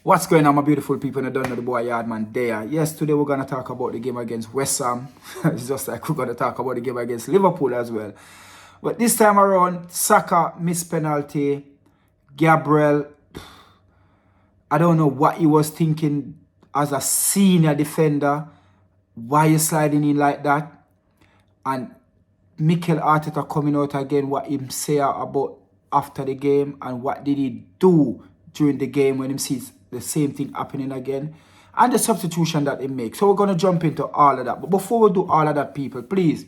What's going on, my beautiful people? I don't know the boy Yardman there. Yes, today we're going to talk about the game against West Ham. It's just like we're going to talk about the game against Liverpool as well. But this time around, Saka missed penalty. Gabriel, I don't know what he was thinking as a senior defender. Why you sliding in like that? And Mikel Arteta coming out again, what him say about after the game and what did he do during the game when he sees the same thing happening again and the substitution that he makes. So we're going to jump into all of that. But before we do all of that, people, please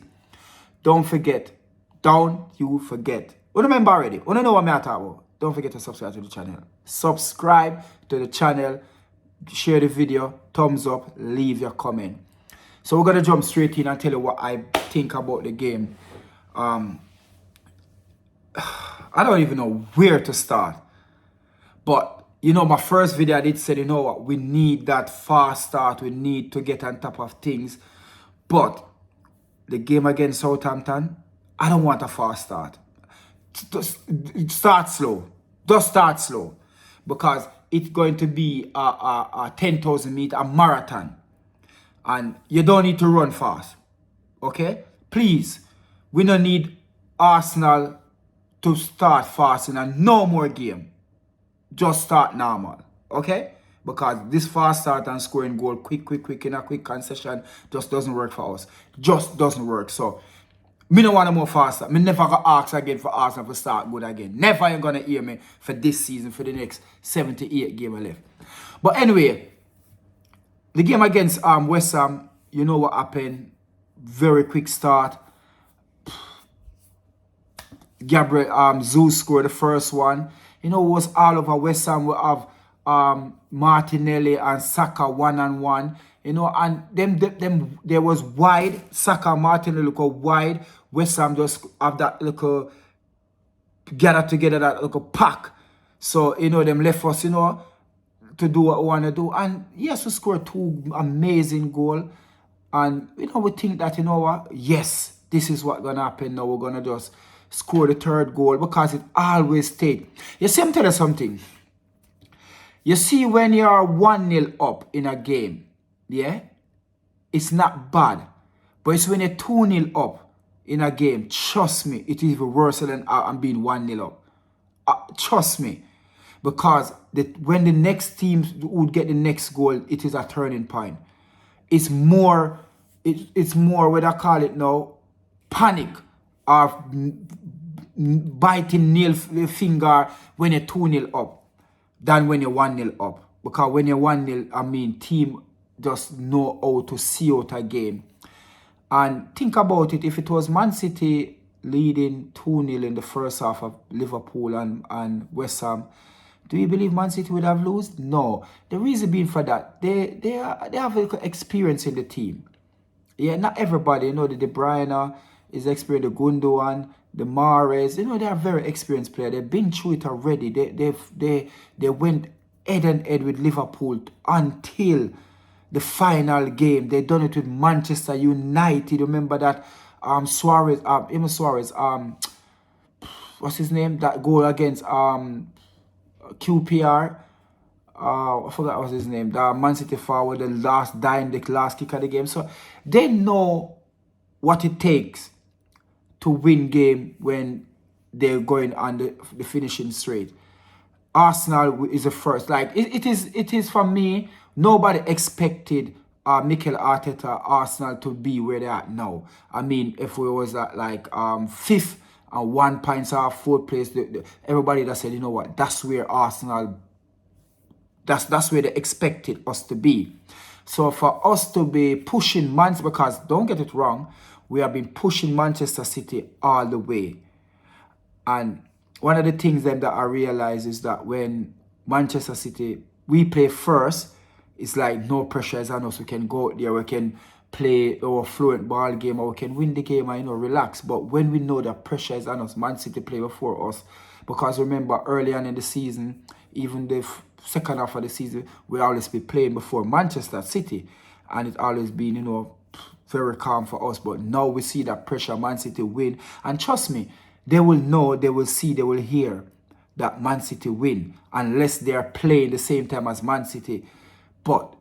don't forget. Don't you forget. Remember already. Want to know what I'm talking about? Don't forget to subscribe to the channel. Subscribe to the channel. Share the video. Thumbs up. Leave your comment. So we're going to jump straight in and tell you what I think about the game. I don't even know where to start. But, you know, my first video I did say, you know what, we need that fast start. We need to get on top of things. But the game against Southampton, I don't want a fast start. Just start slow. Just start slow. Because it's going to be a 10,000 meter, a marathon. And you don't need to run fast. Okay? Please. We don't need Arsenal to start fast in a no more game. Just start normal. Okay? Because this fast start and scoring goal quick in a quick concession just doesn't work for us. Just doesn't work. So, me no want to more faster. Me never gonna ask again for Arsenal to start good again. Never you gonna hear me for this season, for the next 78 game left. But anyway, the game against West Ham, you know what happened. Very quick start. Gabriel Zeus scored the first one. You know, it was all over West Ham. We have Martinelli and Saka 1-on-1. You know, and them there was wide. Saka, Martinelli look wide. West Ham just have that little gather together, that little pack. So, you know, them left us, you know, to do what we want to do. And yes, we scored 2 amazing goals. And, you know, we think that, you know what, yes, this is what's going to happen now. We're going to just score the 3rd goal because it always takes. You see, I'm telling you something. You see, when you're 1-0 up in a game, yeah, it's not bad. But it's when you're 2-0 up in a game, trust me, it is even worse than I'm being 1-0 up. Trust me. Because when the next team would get the next goal, it is a turning point. It's more, it's more, what I call it now, panic or biting nail finger when you're 2-0 up than when you're 1-0 up. Because when you're 1-0, I mean, team just know how to see out a game. And think about it, if it was Man City leading 2-0 in the first half of Liverpool and West Ham, do you believe Man City would have lost? No. The reason being for that, they have experience in the team. Yeah, not everybody. You know, the De Bruyne is experienced, the Gundogan, the Mahrez. You know, they are very experienced players. They've been through it already. They went head and head with Liverpool until the final game. They done it with Manchester United. Remember that Suarez, what's his name? That goal against QPR. I forgot what was his name. The Man City forward, the last kick of the game. So they know what it takes to win game when they're going on the finishing straight. Arsenal is the first. Like it is for me. Nobody expected Mikel Arteta Arsenal to be where they are now. I mean, if we was at like 5th and 1 point off 4th place, everybody that said, you know what, that's where Arsenal. That's where they expected us to be. So for us to be pushing Manchester, because don't get it wrong, we have been pushing Manchester City all the way. And one of the things that I realize is that when Manchester City, we play first, it's like no pressure is on us. We can go out there, we can play our fluent ball game, or we can win the game and, you know, relax. But when we know that pressure is on us, Man City play before us. Because remember, early on in the season, even the second half of the season, we always be playing before Manchester City. And it's always been, you know, very calm for us. But now we see that pressure, Man City win. And trust me, they will know, they will see, they will hear that Man City win unless they are playing the same time as Man City. But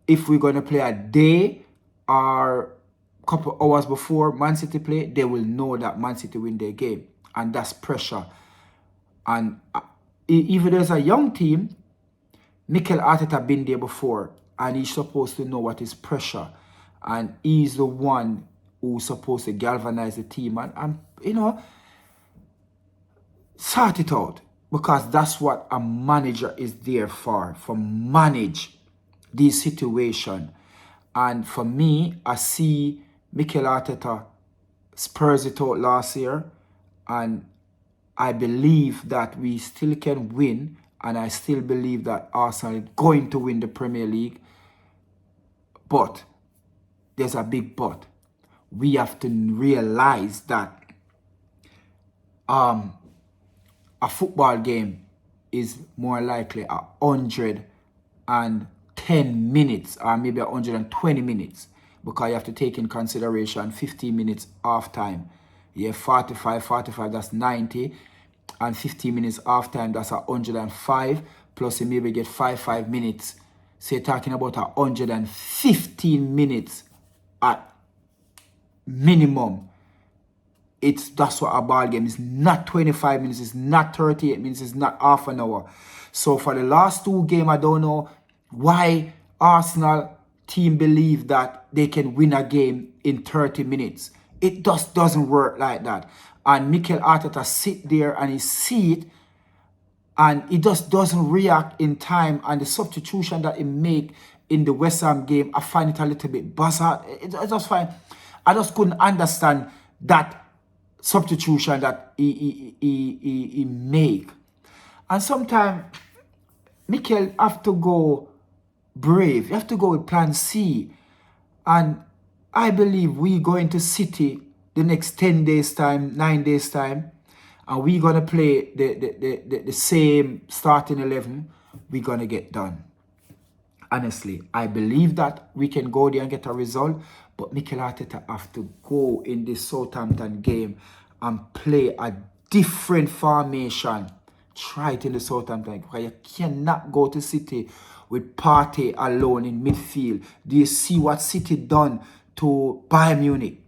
if we're going to play a day or a couple hours before Man City play, they will know that Man City win their game. And that's pressure. And even though it's a young team, Mikel Arteta been there before, and he's supposed to know what is pressure. And he's the one who's supposed to galvanize the team and sort it out. Because that's what a manager is there for manage these situations. And for me, I see Mikel Arteta spurs it out last year, and I believe that we still can win, and I still believe that Arsenal is going to win the Premier League. But there's a big but. We have to realize that a football game is more likely 110 minutes or maybe 120 minutes, because you have to take in consideration 15 minutes off time. Yeah, 45, that's 90. And 15 minutes off time, that's 105. Plus you maybe get 5 minutes. So you're talking about 115 minutes at minimum. That's what a ball game is. Not 25 minutes, it's not 38 minutes, it's not half an hour. So for the last two games, I don't know why Arsenal team believe that they can win a game in 30 minutes. It just doesn't work like that. And Mikel Arteta sit there and he see it, and he just doesn't react in time. And the substitution that he make in the West Ham game, I find it a little bit bizarre. It's just fine. I just couldn't understand that substitution that he make. And sometimes Mikel have to go brave. You have to go with plan C. And I believe we go into City the next 10 days time, 9 days time, and we're going to play the same starting 11, we're going to get done. Honestly, I believe that we can go there and get a result, but Mikel Arteta have to go in this Southampton game and play a different formation. Try it in the Southampton, because you cannot go to City with Partey alone in midfield. Do you see what City done to Bayern Munich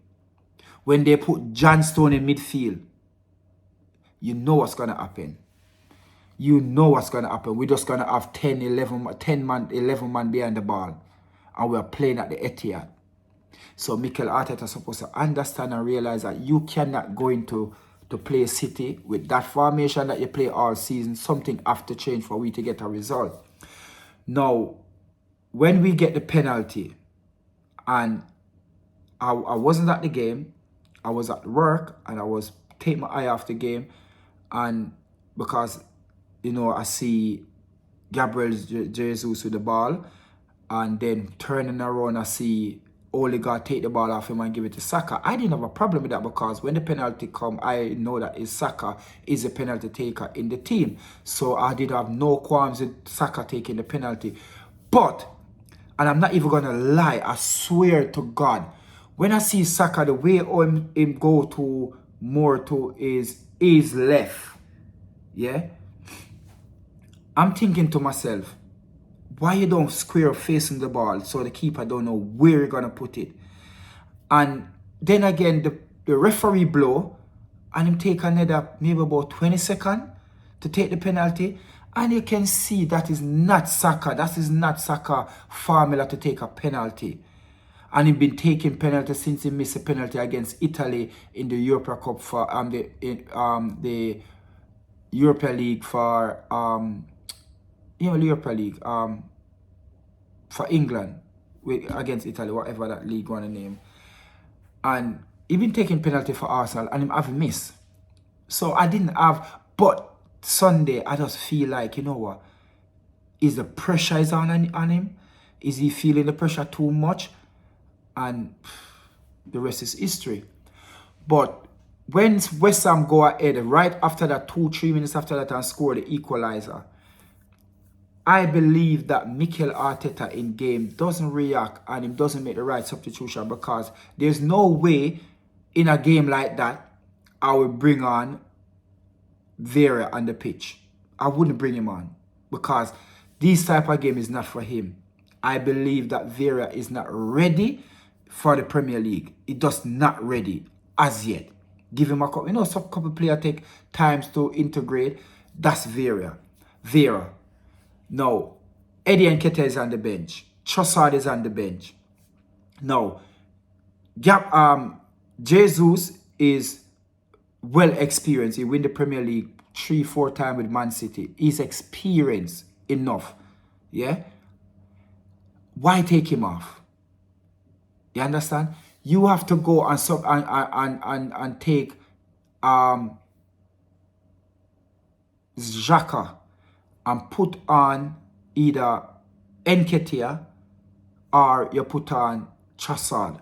when they put John Stone in midfield? You know what's going to happen. You know what's going to happen. We're just going to have 11 man behind the ball. And we're playing at the Etihad. So Mikel Arteta is supposed to understand and realize that you cannot go into to play City with that formation that you play all season. Something have to change for we to get a result. Now, when we get the penalty, and I wasn't at the game, I was at work, and I was take my eye off the game, and because I see Gabriel Jesus with the ball, and then turning around I see Odegaard take the ball off him and give it to Saka. I didn't have a problem with that, because when the penalty come, I know that Saka is a penalty taker in the team. So I did have no qualms with Saka taking the penalty. But, and I'm not even going to lie, I swear to God, when I see Saka, the way him go to more to his left, yeah, I'm thinking to myself, why you don't square facing the ball so the keeper don't know where you're going to put it? And then again, the referee blow, and him take another maybe about 20 seconds to take the penalty. And you can see that is not Saka. That is not Saka formula to take a penalty. And he's been taking penalty since he missed a penalty against Italy in the Europa Cup for the Europa League for Europa League for England against Italy, whatever that league want to name. And he been taking penalty for Arsenal, and him have missed. So I didn't have, but Sunday I just feel like, you know what, is the pressure is on him? Is he feeling the pressure too much? And the rest is history. But when West Ham go ahead right after that, 2-3 minutes after that, and score the equalizer, I believe that Mikel Arteta in game doesn't react and he doesn't make the right substitution, because there's no way in a game like that I will bring on Vera on the pitch. I wouldn't bring him on because this type of game is not for him. I believe that Vieira is not ready for the Premier League. It just not ready as yet. Give him a couple. You know, some couple players take times to integrate. That's Vieira. Vieira. No. Eddie Nketiah is on the bench. Trossard is on the bench. No. Jesus is well experienced. He win the Premier League 3-4 times with Man City. He's experienced enough. Yeah? Why take him off? You understand? You have to go and take Xhaka and put on either Nketiah or you put on Trossard,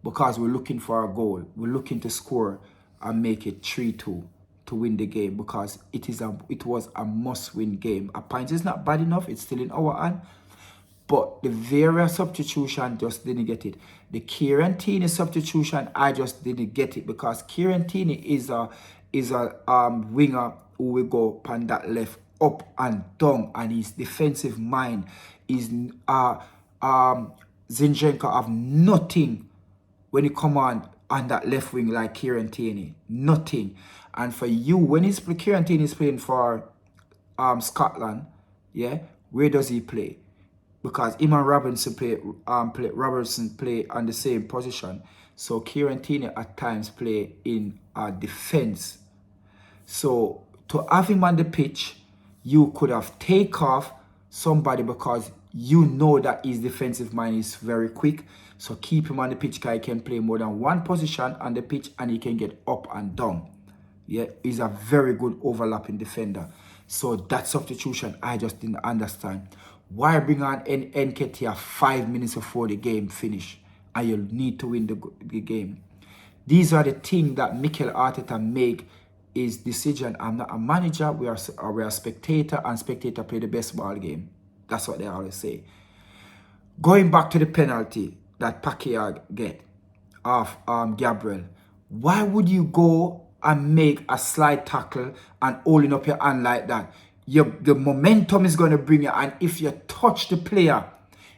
because we're looking for a goal. We're looking to score and make it 3-2 to win the game, because it was a must-win game. A point is not bad enough. It's still in our hand. But the Vieira substitution just didn't get it. The Kieran Tierney substitution, I just didn't get it, because Kieran Tierney is a winger who will go on that left up and down, and his defensive mind is Zinchenko have nothing when he come on that left wing like Kieran Tierney. Nothing. And for you, when Kieran Tierney is playing for Scotland, yeah, where does he play? Because him and Robertson play on the same position. So Kieran Tierney at times play in defense. So to have him on the pitch, you could have take off somebody, because you know that his defensive mind is very quick. So keep him on the pitch, because he can play more than one position on the pitch and he can get up and down. Yeah, he's a very good overlapping defender. So that substitution, I just didn't understand. Why bring on Nketiah 5 minutes before the game finish and you need to win the game? These are the things that Mikel Arteta make his decision. I'm not a manager. We are a spectator, and spectator play the best ball game. That's what they always say. Going back to the penalty that Pacquiao get of Gabriel, why would you go and make a slide tackle and holding up your hand like that? The momentum is going to bring you, and if you touch the player,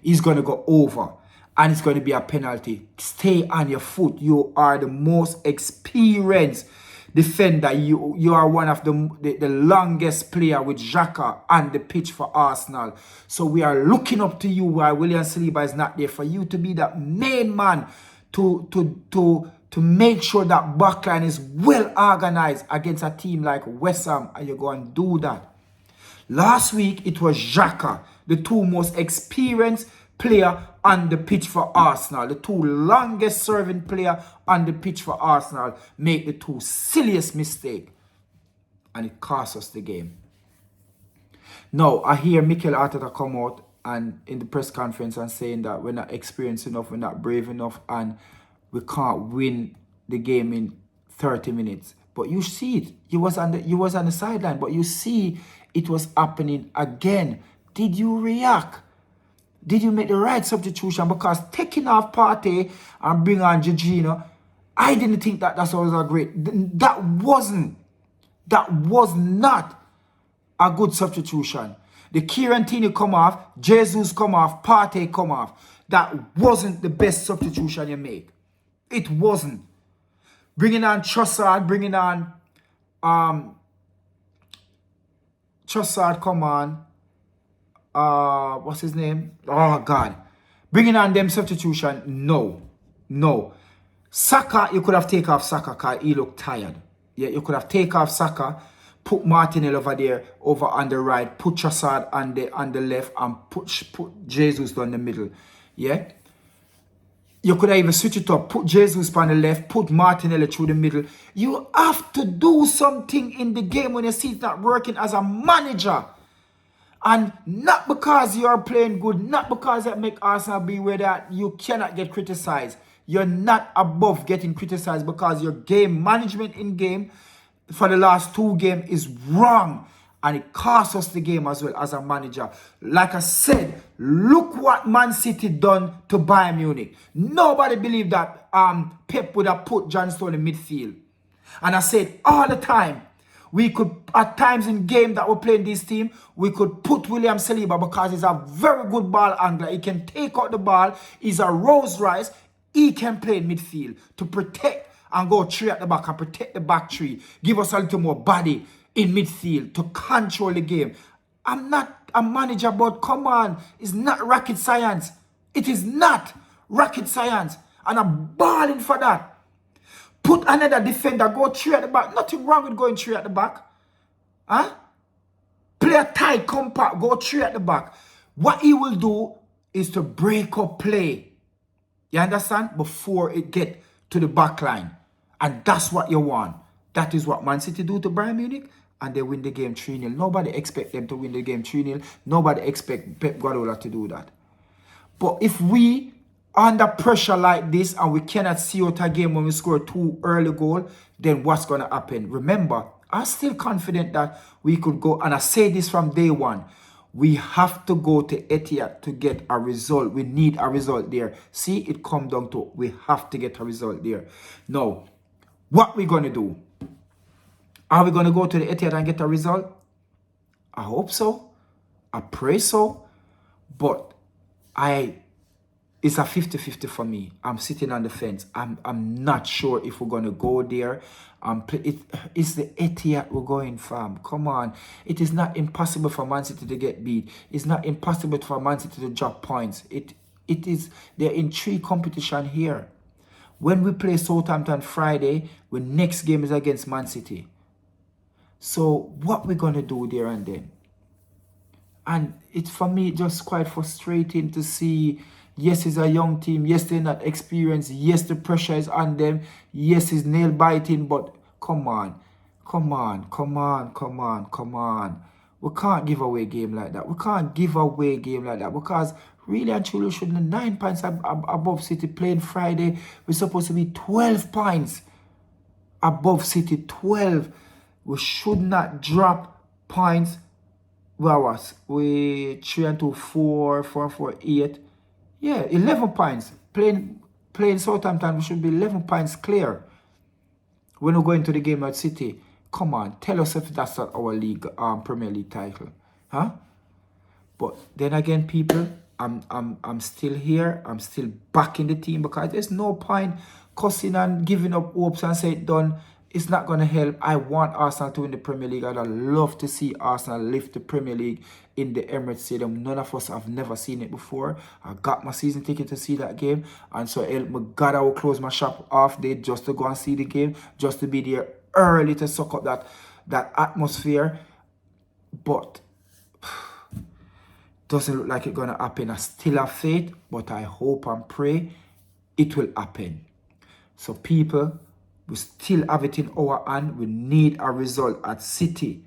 he's going to go over and it's going to be a penalty. Stay on your foot. You are the most experienced defender. You are one of the longest player with Xhaka on the pitch for Arsenal. So we are looking up to you while William Saliba is not there, for you to be that main man to make sure that backline is well organized against a team like West Ham, and you go and do that. Last week, it was Xhaka, the two most experienced player on the pitch for Arsenal. The two longest serving player on the pitch for Arsenal make the two silliest mistake. And it cost us the game. Now, I hear Mikel Arteta come out and in the press conference and saying that we're not experienced enough, we're not brave enough, and we can't win the game in 30 minutes. But you see it. You was on the sideline, but you see it was happening again. Did you react? Did you make the right substitution? Because taking off Partey and bring on Jorginho, I didn't think that was a great. That was not a good substitution. The Kieran Tierney come off, Jesus come off, Partey come off. That wasn't the best substitution you make. It wasn't. Bringing on Trossard, bringing on Trossard, come on. What's his name? Oh, God. Bringing on them substitution, no. Saka, you could have taken off Saka because he looked tired. Yeah, you could have taken off Saka, put Martinelli over there, over on the right, put Trossard on the left, and put Jesus down the middle. Yeah? You could have even switch it up, put Jesus on the left, put Martinelli through the middle. You have to do something in the game when you see it's not working as a manager. And not because you are playing good, not because that make Arsenal be where that you cannot get criticized. You're not above getting criticized because your game management in game for the last 2 games is wrong. And it cost us the game as well as a manager. Like I said, look what Man City done to Bayern Munich. Nobody believed that Pep would have put John Stone in midfield. And I said all the time, We could, at times in game that we're playing this team, we could put William Saliba because he's a very good ball angler. He can take out the ball. He's a Rolls Royce. He can play in midfield to protect and go three at the back and protect the back three. Give us a little more body in midfield to control the game. I'm not a manager, but come on. It's not rocket science. It is not rocket science. And I'm balling for that. Put another defender, go three at the back. Nothing wrong with going three at the back. Huh? Play a tight, compact, go three at the back. What he will do is to break up play. You understand? Before it get to the back line. And that's what you want. That is what Man City do to Bayern Munich. And they win the game 3-0. Nobody expect them to win the game 3-0. Nobody expect Pep Guardiola to do that. But if we under pressure like this and we cannot see out a game when we score 2 early goals, then what's going to happen? Remember, I'm still confident that we could go, and I say this from day one, we have to go to Etihad to get a result. We need a result there. See, it comes down to we have to get a result there. Now, what we going to do? Are we going to go to the Etihad and get a result? I hope so. I pray so. But it's a 50-50 for me. I'm sitting on the fence. I'm not sure if we're going to go there. It's the Etihad we're going from. Come on. It is not impossible for Man City to get beat. It's not impossible for Man City to drop points. They're in 3 competition here. When we play Southampton Friday, the next game is against Man City. So what we're going to do there and then? And it's for me just quite frustrating to see. Yes, it's a young team. Yes, they're not experienced. Yes, the pressure is on them. Yes, it's nail biting. But come on. We can't give away a game like that. We can't give away a game like that because really and truly, should 9 points above City playing Friday. We're supposed to be 12 points above City. 12. We should not drop points. Where was we? 3 and 2, 4, 4, 4, 8. Yeah, 11 points. Playing Southampton, we should be 11 points clear when we go into the game at City. Come on, tell us if that's not our league, Premier League title, huh? But then again, people, I'm still here. I'm still back in the team because there's no point cussing and giving up hopes and say it done. It's not going to help. I want Arsenal to win the Premier League. I'd love to see Arsenal lift the Premier League in the Emirates Stadium. None of us have never seen it before. I got my season ticket to see that game. And so, my God, I will close my shop off day just to go and see the game. Just to be there early to suck up that atmosphere. But doesn't look like it's going to happen. I still have faith. But I hope and pray it will happen. So, people, we still have it in our hand. We need a result at City.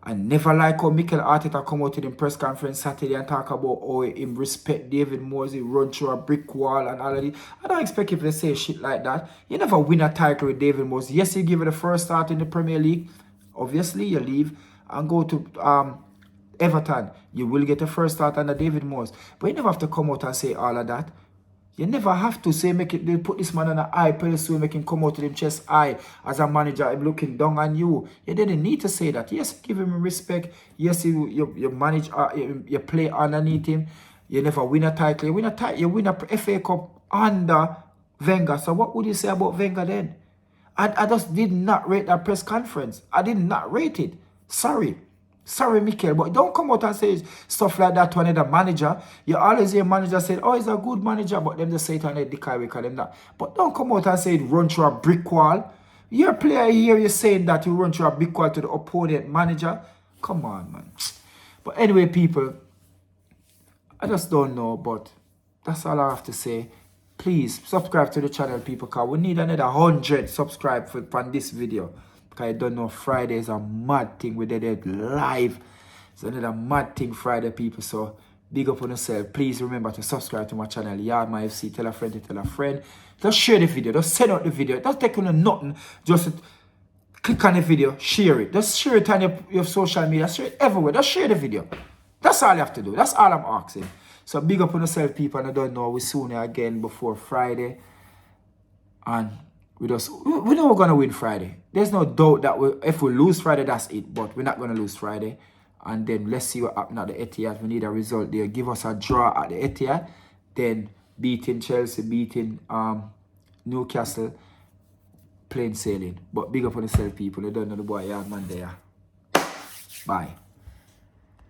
I never like how Mikel Arteta come out in the press conference Saturday and talk about how he respect David Moyes, he run through a brick wall and all of this. I don't expect him to say shit like that. You never win a title with David Moyes. Yes, you give it the first start in the Premier League. Obviously, you leave and go to Everton. You will get a first start under David Moyes. But you never have to come out and say all of that. You never have to say, they put this man on an eye pedestal, make him come out to him chest high as a manager, I'm looking down on you. You didn't need to say that. Yes, give him respect. Yes, you manage, you play underneath him. You never win a title. You win a FA Cup under Wenger. So what would you say about Wenger then? I just did not rate that press conference. I did not rate it. Sorry, Mikel, but don't come out and say stuff like that to another manager. You always hear manager say, oh, he's a good manager, but them just say it on the dick we call them that. But don't come out and say run through a brick wall. You're a player here, you're saying that you run through a brick wall to the opponent manager. Come on, man. But anyway, people, I just don't know, but that's all I have to say. Please subscribe to the channel, people, because we need another 100 subscribe for this video. Because I don't know, Friday is a mad thing. We did it live. It's another mad thing Friday, people. So, big up on yourself. Please remember to subscribe to my channel. Yard My FC. Tell a friend to tell a friend. Just share the video. Just send out the video. Don't take on nothing. Just click on the video. Share it. Just share it on your social media. Share it everywhere. Just share the video. That's all you have to do. That's all I'm asking. So, big up on yourself, people. And I don't know. We'll soon again before Friday. And We know we're gonna win Friday. There's no doubt that if we lose Friday, that's it. But we're not gonna lose Friday. And then let's see what happens at the Etihad. We need a result there. Give us a draw at the Etihad. Then beating Chelsea, beating Newcastle, plain sailing. But big up on yourself, people. You don't know the boy, yeah, man, there. Bye.